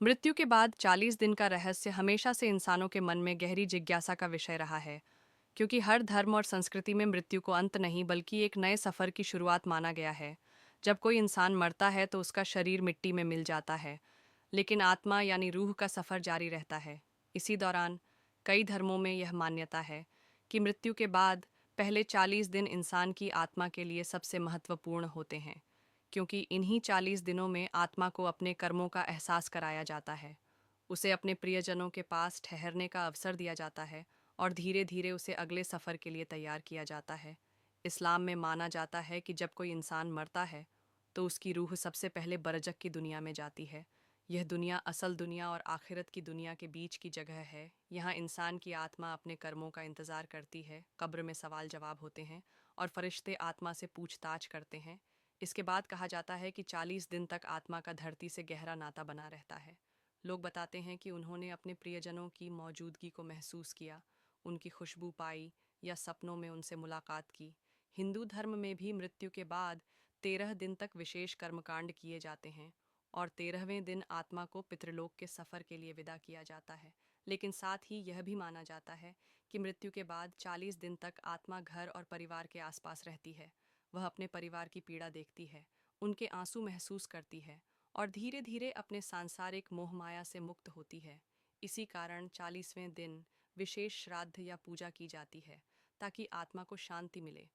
मृत्यु के बाद 40 दिन का रहस्य हमेशा से इंसानों के मन में गहरी जिज्ञासा का विषय रहा है, क्योंकि हर धर्म और संस्कृति में मृत्यु को अंत नहीं बल्कि एक नए सफर की शुरुआत माना गया है। जब कोई इंसान मरता है तो उसका शरीर मिट्टी में मिल जाता है, लेकिन आत्मा यानी रूह का सफर जारी रहता है। इसी दौरान कई धर्मों में यह मान्यता है कि मृत्यु के बाद पहले 40 दिन इंसान की आत्मा के लिए सबसे महत्वपूर्ण होते हैं, क्योंकि इन्हीं 40 दिनों में आत्मा को अपने कर्मों का एहसास कराया जाता है। उसे अपने प्रियजनों के पास ठहरने का अवसर दिया जाता है और धीरे धीरे उसे अगले सफ़र के लिए तैयार किया जाता है। इस्लाम में माना जाता है कि जब कोई इंसान मरता है तो उसकी रूह सबसे पहले बरज़ख की दुनिया में जाती है। यह दुनिया असल दुनिया और आखिरत की दुनिया के बीच की जगह है। यहाँ इंसान की आत्मा अपने कर्मों का इंतज़ार करती है, कब्र में सवाल जवाब होते हैं और फरिश्ते आत्मा से पूछताछ करते हैं। इसके बाद कहा जाता है कि 40 दिन तक आत्मा का धरती से गहरा नाता बना रहता है। लोग बताते हैं कि उन्होंने अपने प्रियजनों की मौजूदगी को महसूस किया, उनकी खुशबू पाई या सपनों में उनसे मुलाकात की। हिंदू धर्म में भी मृत्यु के बाद 13 दिन तक विशेष कर्मकांड किए जाते हैं और 13वें दिन आत्मा को पितृलोक के सफ़र के लिए विदा किया जाता है। लेकिन साथ ही यह भी माना जाता है कि मृत्यु के बाद 40 दिन तक आत्मा घर और परिवार के आसपास रहती है। वह अपने परिवार की पीड़ा देखती है, उनके आंसू महसूस करती है और धीरे धीरे अपने सांसारिक मोह माया से मुक्त होती है। इसी कारण 40वें दिन विशेष श्राद्ध या पूजा की जाती है, ताकि आत्मा को शांति मिले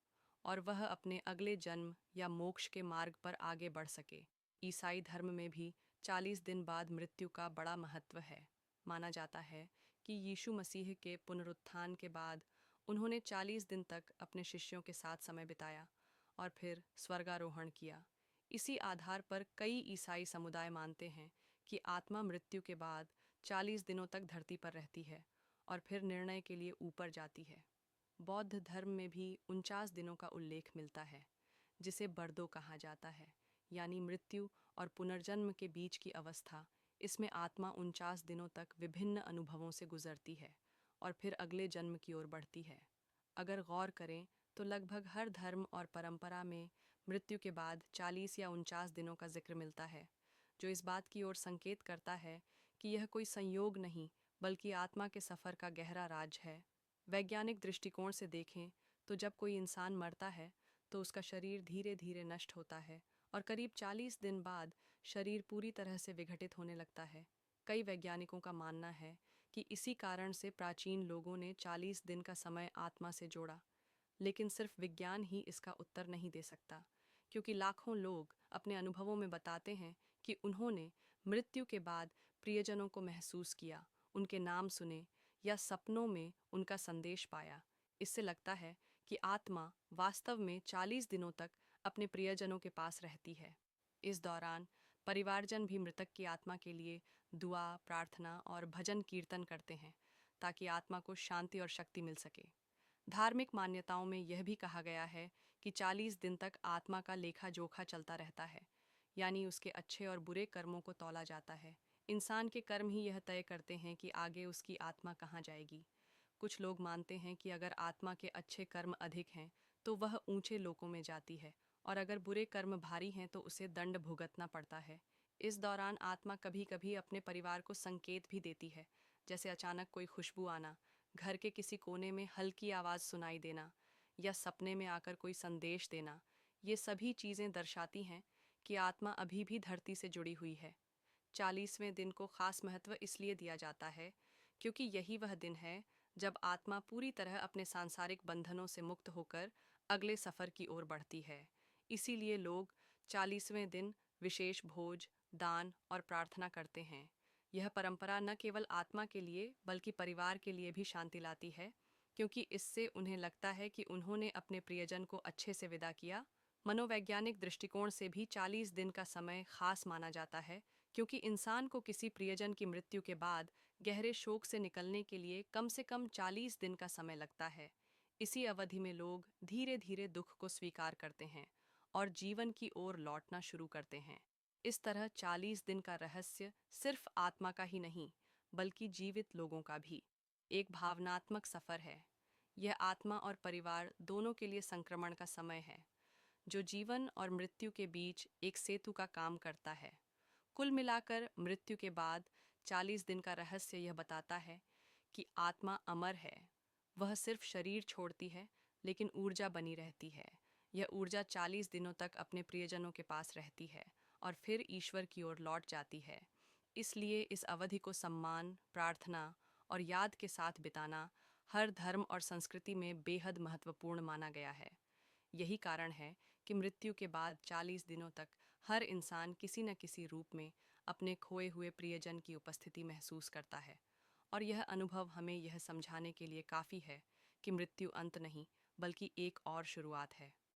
और वह अपने अगले जन्म या मोक्ष के मार्ग पर आगे बढ़ सके। ईसाई धर्म में भी 40 दिन बाद मृत्यु का बड़ा महत्व है। माना जाता है कि यीशु मसीह के पुनरुत्थान के बाद उन्होंने 40 दिन तक अपने शिष्यों के साथ समय बिताया और फिर स्वर्गारोहण किया। इसी आधार पर कई ईसाई समुदाय मानते हैं कि आत्मा मृत्यु के बाद 40 दिनों तक धरती पर रहती है और फिर निर्णय के लिए ऊपर जाती है। बौद्ध धर्म में भी 49 दिनों का उल्लेख मिलता है, जिसे बर्दो कहा जाता है, यानी मृत्यु और पुनर्जन्म के बीच की अवस्था। इसमें आत्मा 49 दिनों तक विभिन्न अनुभवों से गुजरती है और फिर अगले जन्म की ओर बढ़ती है। अगर गौर करें तो लगभग हर धर्म और परंपरा में मृत्यु के बाद 40 या 49 दिनों का जिक्र मिलता है, जो इस बात की ओर संकेत करता है कि यह कोई संयोग नहीं बल्कि आत्मा के सफ़र का गहरा राज है। वैज्ञानिक दृष्टिकोण से देखें तो जब कोई इंसान मरता है तो उसका शरीर धीरे धीरे नष्ट होता है और करीब 40 दिन बाद शरीर पूरी तरह से विघटित होने लगता है। कई वैज्ञानिकों का मानना है कि इसी कारण से प्राचीन लोगों ने 40 दिन का समय आत्मा से जोड़ा। लेकिन सिर्फ विज्ञान ही इसका उत्तर नहीं दे सकता, क्योंकि लाखों लोग अपने अनुभवों में बताते हैं कि उन्होंने मृत्यु के बाद प्रियजनों को महसूस किया, उनके नाम सुने या सपनों में उनका संदेश पाया। इससे लगता है कि आत्मा वास्तव में 40 दिनों तक अपने प्रियजनों के पास रहती है। इस दौरान परिवारजन भी मृतक की आत्मा के लिए दुआ, प्रार्थना और भजन कीर्तन करते हैं, ताकि आत्मा को शांति और शक्ति मिल सके। धार्मिक मान्यताओं में यह भी कहा गया है कि 40 दिन तक आत्मा का लेखा जोखा चलता रहता है, यानी उसके अच्छे और बुरे कर्मों को तौला जाता है। इंसान के कर्म ही यह तय करते हैं कि आगे उसकी आत्मा कहाँ जाएगी। कुछ लोग मानते हैं कि अगर आत्मा के अच्छे कर्म अधिक हैं तो वह ऊंचे लोकों में जाती है, और अगर बुरे कर्म भारी हैं तो उसे दंड भुगतना पड़ता है। इस दौरान आत्मा कभी कभी अपने परिवार को संकेत भी देती है, जैसे अचानक कोई खुशबू आना, घर के किसी कोने में हल्की आवाज़ सुनाई देना या सपने में आकर कोई संदेश देना। ये सभी चीज़ें दर्शाती हैं कि आत्मा अभी भी धरती से जुड़ी हुई है। 40वें दिन को खास महत्व इसलिए दिया जाता है क्योंकि यही वह दिन है जब आत्मा पूरी तरह अपने सांसारिक बंधनों से मुक्त होकर अगले सफ़र की ओर बढ़ती है। इसीलिए लोग 40वें दिन विशेष भोज, दान और प्रार्थना करते हैं। यह परंपरा न केवल आत्मा के लिए बल्कि परिवार के लिए भी शांति लाती है, क्योंकि इससे उन्हें लगता है कि उन्होंने अपने प्रियजन को अच्छे से विदा किया। मनोवैज्ञानिक दृष्टिकोण से भी 40 दिन का समय खास माना जाता है, क्योंकि इंसान को किसी प्रियजन की मृत्यु के बाद गहरे शोक से निकलने के लिए कम से कम 40 दिन का समय लगता है। इसी अवधि में लोग धीरे धीरे दुख को स्वीकार करते हैं और जीवन की ओर लौटना शुरू करते हैं। इस तरह 40 दिन का रहस्य सिर्फ आत्मा का ही नहीं, बल्कि जीवित लोगों का भी एक भावनात्मक सफर है। यह आत्मा और परिवार दोनों के लिए संक्रमण का समय है, जो जीवन और मृत्यु के बीच एक सेतु का काम करता है। कुल मिलाकर मृत्यु के बाद 40 दिन का रहस्य यह बताता है कि आत्मा अमर है। वह सिर्फ शरीर छोड़ती है, लेकिन ऊर्जा बनी रहती है। यह ऊर्जा 40 दिनों तक अपने प्रियजनों के पास रहती है और फिर ईश्वर की ओर लौट जाती है। इसलिए इस अवधि को सम्मान, प्रार्थना और याद के साथ बिताना हर धर्म और संस्कृति में बेहद महत्वपूर्ण माना गया है। यही कारण है कि मृत्यु के बाद 40 दिनों तक हर इंसान किसी न किसी रूप में अपने खोए हुए प्रियजन की उपस्थिति महसूस करता है। और यह अनुभव हमें यह समझाने के लिए काफ़ी है कि मृत्यु अंत नहीं, बल्कि एक और शुरुआत है।